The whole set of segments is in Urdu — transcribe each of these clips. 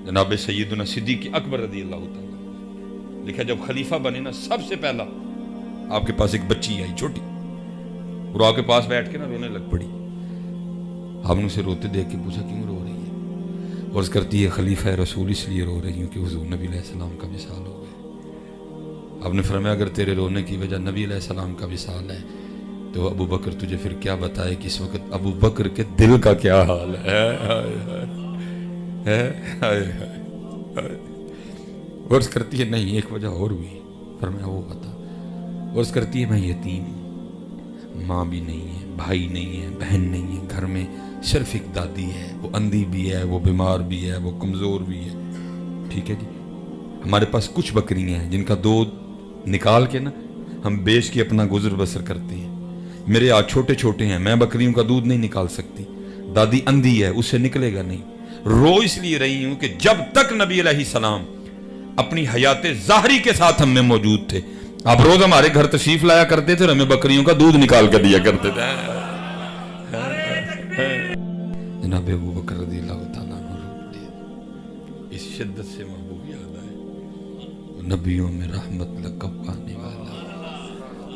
جناب سیدنا صدیق اکبر رضی اللہ تعالیٰ لکھا جب خلیفہ بنے نا سب سے پہلا آپ کے پاس ایک بچی آئی چھوٹی، اور آپ کے پاس بیٹھ کے نا رونے لگ پڑی. آپ نے اسے روتے دیکھ کے پوچھا کیوں رو رہی ہے؟ اور اس کرتی ہے خلیفہ رسول اس لیے رو رہی ہوں کہ حضور نبی علیہ السلام کا وصال ہو گئے. آپ نے فرمایا اگر تیرے رونے کی وجہ نبی علیہ السلام کا وصال ہے تو ابو بکر تجھے پھر کیا بتائے کہ اس وقت ابو بکر کے دل کا کیا حال ہے. اور اس کرتی ہے نہیں ایک وجہ اور بھی. فرمایا وہ بتا. اور اس کرتی ہے میں یتیم ہوں، ماں بھی نہیں ہے، بھائی نہیں ہے، بہن نہیں ہے، گھر میں صرف ایک دادی ہے، وہ اندھی بھی ہے، وہ بیمار بھی ہے، وہ کمزور بھی ہے. ٹھیک ہے جی، ہمارے پاس کچھ بکریاں ہیں جن کا دودھ نکال کے نا ہم بیچ کے اپنا گزر بسر کرتے ہیں. میرے ہاتھ چھوٹے چھوٹے ہیں، میں بکریوں کا دودھ نہیں نکال سکتی. دادی اندھی ہے، اس سے نکلے گا نہیں. رو اس لیے رہی ہوں کہ جب تک نبی علیہ السلام اپنی حیات ظاہری کے ساتھ ہم میں موجود تھے، آپ روز ہمارے گھر تشریف لایا کرتے تھے اور ہمیں بکریوں کا دودھ نکال کر دیا کرتے تھے. جناب ابو بکر رضی اللہ تعالیٰ عنہ رو دے. اس شدت سے محبوب یاد آئے نبیوں میں رحمت لقب پانے والا،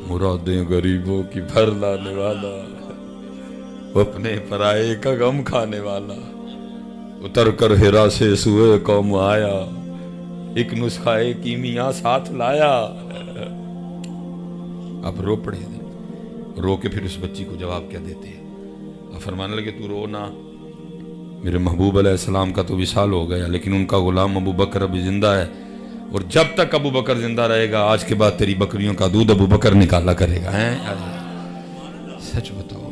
مرادیں غریبوں کی بھر لانے والا، اپنے پرائے کا غم کھانے والا، اتر کر ہرا سے سوئے قوم آیا، ایک نسخہ کیمیا ساتھ لایا. اب رو پڑے تھے. رو کے پھر اس بچی کو جواب کیا دیتے ہیں؟ اب فرمانے لگے تو رو نہ، میرے محبوب علیہ السلام کا تو وصال ہو گیا لیکن ان کا غلام ابو بکر ابھی زندہ ہے، اور جب تک ابو بکر زندہ رہے گا آج کے بعد تیری بکریوں کا دودھ ابو بکر نکالا کرے گا. سچ بتاؤ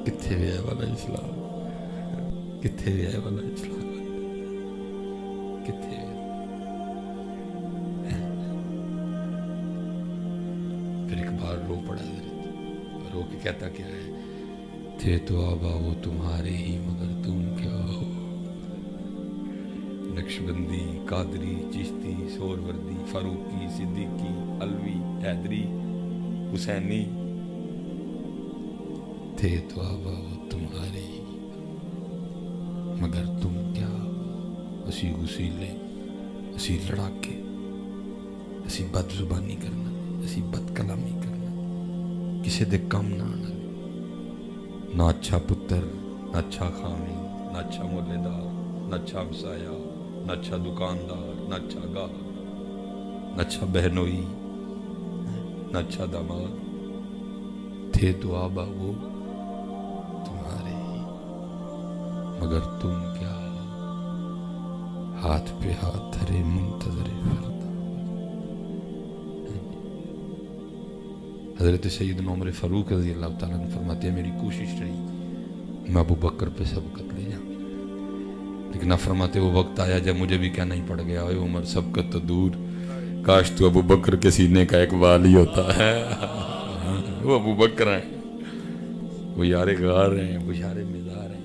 کتنے بھی ہے والا اسلام، کتنے بھی ہے والا اسلام، کتنے بھی. پھر ایک بار رو پڑا حضرت، رو کے کہتا کیا ہے؟ تھے تو آبا وہ تمہارے ہی مگر تم کیا ہو. نقشبندی، قادری، چشتی، سہروردی، فاروقی، صدیقی، علوی، حیدری، حسینی، تھے تو آبا وہ تمہارے ہی مگر تم کیا. اسی غسیلے، اسی لڑاکے، اسی بد زبانی کرنا، اسی بد کلامی کرنا، کسی دے کم نہ آنا. نہ اچھا پتر، نہ اچھا خامی، نہ اچھا مولے دار، نہ اچھا ہمسایا، نہ اچھا دکاندار، نہ اچھا گاہک، نہ اچھا بہنوئی، نہ اچھا داماد. تھے تو آبا وہ تمہارے ہی مگر تم کیا، ہاتھ پہ ہاتھ دھرے منتظر فردا. حضرت سیدنا عمر فاروق رضی اللہ تعالیٰ عنہ فرماتے ہیں میری کوشش رہی میں ابو بکر پہ سبقت لے جاؤں، لیکن آپ فرماتے وہ وقت آیا جب مجھے بھی کہنا ہی پڑ گیا اے عمر سبقت تو دور، کاش تو ابو بکر کے سینے کا ایک والی ہوتا ہے. وہ ابو بکر ہیں، وہ یار غار ہیں، وہ یار مزار ہیں.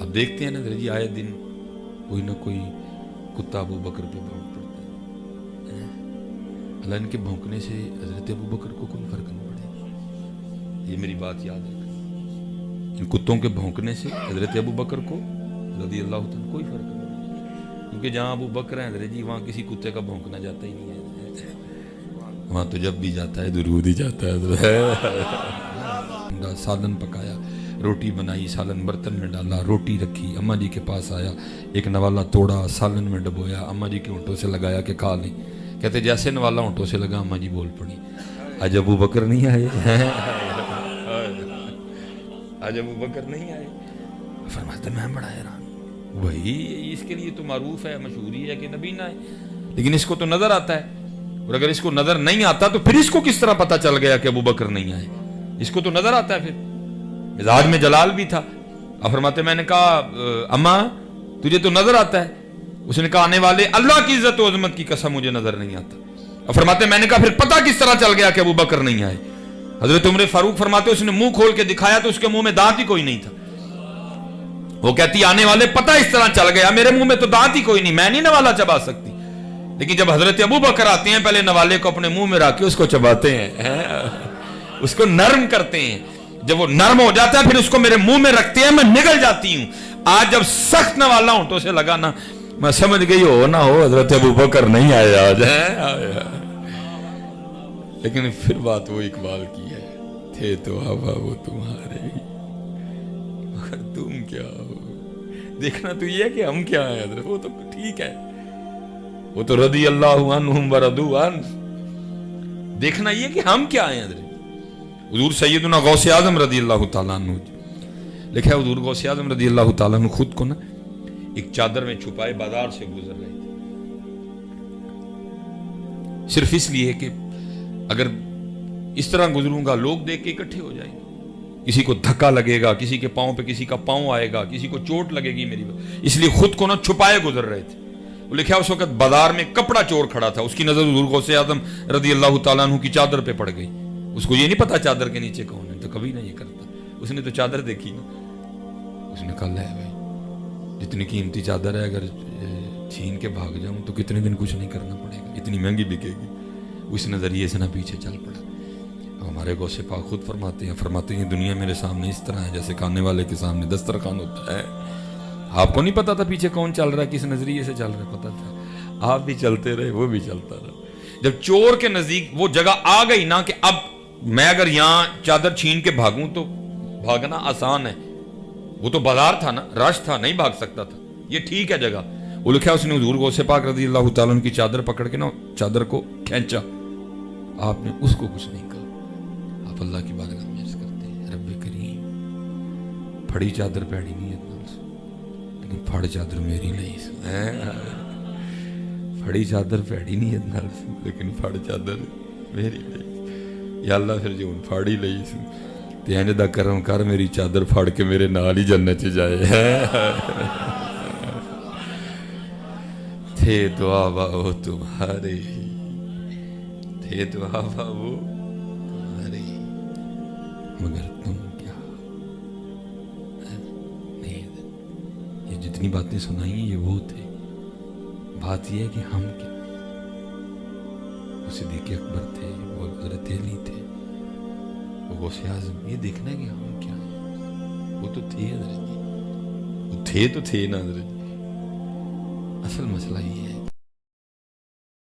اب دیکھتے ہیں نا جی آئے دن کوئی نہ کوئی کتا ابو بکر پہ بھونک پڑتا ہے. اللہ ان کے بھونکنے سے حضرت ابو بکر کو کوئی فرق نہیں پڑے. یہ میری بات یاد رکھیں، ان کتوں کے بھونکنے سے حضرت ابو بکر کو رضی اللہ تعالیٰ کوئی فرق نہیں پڑے، کیونکہ جہاں ابو بکر ہیں حضرت جی وہاں کسی کتے کا بھونکنا جاتا ہی نہیں ہے. وہاں تو جب بھی جاتا ہے درود ہی جاتا ہے. سالن پکایا، روٹی بنائی، سالن برتن میں ڈالا، روٹی رکھی، اماں جی کے پاس آیا، ایک نوالا توڑا، سالن میں ڈبویا، اماں جی کے ہونٹوں سے لگایا کہ کھا لیں. کہتے جیسے نوالا ہونٹوں سے لگا اماں جی بول پڑی آج ابو بکر نہیں آئے. آج ابو بکر نہیں آئے. فرماتے میں بڑا حیران، وہی اس کے لیے تو معروف ہے، مشہوری ہے کہ نبی نہ آئے، لیکن اس کو تو نظر آتا ہے، اور اگر اس کو نظر نہیں آتا تو پھر اس کو کس طرح پتا چل گیا کہ ابو بکر نہیں آئے؟ اس کو تو نظر آتا ہے. پھر مزاج میں جلال بھی تھا. اب فرماتے میں نے کہا اماں تجھے تو نظر آتا ہے؟ اس نے کہا آنے والے اللہ کی عزت و عظمت کی قسم مجھے نظر نہیں آتا. اب فرماتے میں نے کہا پھر پتہ کس طرح چل گیا کہ ابو بکر نہیں آئے؟ حضرت عمر فاروق فرماتے اس نے منہ کھول کے دکھایا تو اس کے منہ میں دانت ہی کوئی نہیں تھا. وہ کہتی آنے والے پتہ اس طرح چل گیا، میرے منہ میں تو دانت ہی کوئی نہیں، میں نہیں نوالا چبا سکتی. لیکن جب حضرت ابو بکر آتے ہیں پہلے نوالے کو اپنے منہ میں رکھ کے اس کو چباتے ہیں، اس کو نرم کرتے ہیں. جب وہ نرم ہو جاتا ہے پھر اس کو میرے منہ میں رکھتے ہیں، میں نگل جاتی ہوں. آج جب سخت نوالا ہونٹوں سے لگا نا، میں سمجھ گئی ہو نہ ہو حضرت ابوبکر نہیں آیا آج ہے، لیکن پھر بات وہ اقبال کی ہے، تھے تو ہوا وہ تمہارے مگر تم کیا ہو. دیکھنا تو یہ ہے کہ ہم کیا ہیں حضرت، وہ تو ٹھیک ہے، وہ تو رضی اللہ عنہم ورضوا عنہ. دیکھنا یہ کہ ہم کیا ہیں حضرت. حضور سیدنا غوث اعظم رضی اللہ تعالیٰ عنہ لکھا ہے، حضور غوث اعظم رضی اللہ تعالیٰ عنہ خود کو نا ایک چادر میں چھپائے بازار سے گزر رہے تھے، صرف اس لیے کہ اگر اس طرح گزروں گا لوگ دیکھ کے اکٹھے ہو جائیں گے، کسی کو دھکا لگے گا، کسی کے پاؤں پہ کسی کا پاؤں آئے گا، کسی کو چوٹ لگے گی میری، اس لیے خود کو نا چھپائے گزر رہے تھے. وہ لکھا اس وقت بازار میں کپڑا چور کھڑا تھا، اس کی نظر حضور غوث اعظم رضی اللہ تعالیٰ عنہ کی چادر پہ پڑ گئی. اس کو یہ نہیں پتا چادر کے نیچے کون ہے، تو کبھی نہ یہ کرتا، اس نے تو چادر دیکھی نا، اس نے کہا لے بھائی جتنی قیمتی چادر ہے اگر چھین کے بھاگ جاؤں تو کتنے دن کچھ نہیں کرنا پڑے گا، اتنی مہنگی بکے گی. اس نظریے سے نہ پیچھے چل پڑا. ہمارے غوث پاک خود فرماتے ہیں دنیا میرے سامنے اس طرح ہے جیسے کھانے والے کے سامنے دسترخوان ہوتا ہے. آپ کو نہیں پتا تھا پیچھے کون چل رہا ہے، کس نظریے سے چل رہا ہے، پتا تھا. آپ بھی چلتے رہے، وہ بھی چلتا رہا. جب چور کے نزدیک وہ جگہ آ گئی نا کہ اب میں اگر یہاں چادر چھین کے بھاگوں تو بھاگنا آسان ہے، وہ تو بازار تھا نا، رش تھا، نہیں بھاگ سکتا تھا، یہ ٹھیک ہے جگہ. وہ لکھا اس نے حضور غوث پاک رضی اللہ تعالیٰ عنہ کی چادر پکڑ کے نا چادر کو کھینچا. آپ نے اس کو کچھ نہیں کہا. آپ اللہ کی بارگاہ میں عرض کرتے ہیں رب کریم پھڑی چادر پیڑی نہیں ہے، لیکن پھڑ چادر میری نہیں، پھڑی چادر پیڑی نہیں ہے لیکن پھڑ چادر میری نہیں. یا اللہ پھر جو پھاڑی لئی تے انج دا کرم کر میری چادر پھاڑ کے میرے نال ہی جنت چ جائے. تھے دعا وہ تمہارے، تھے دعا وہ تمہارے مگر تم کیا. نہیں، یہ جتنی باتیں سنائی ہیں یہ وہ تھے. بات یہ ہے کہ ہم کیا. وہ صدیق اکبر تھے، وہ حضرت علی تھے، وہ غوث اعظم. یہ دیکھنا ہے کہ ہم کیا ہیں. وہ تو تھے حضرت جی، وہ تھے تو تھے نا حضرت جی. اصل مسئلہ یہ ہے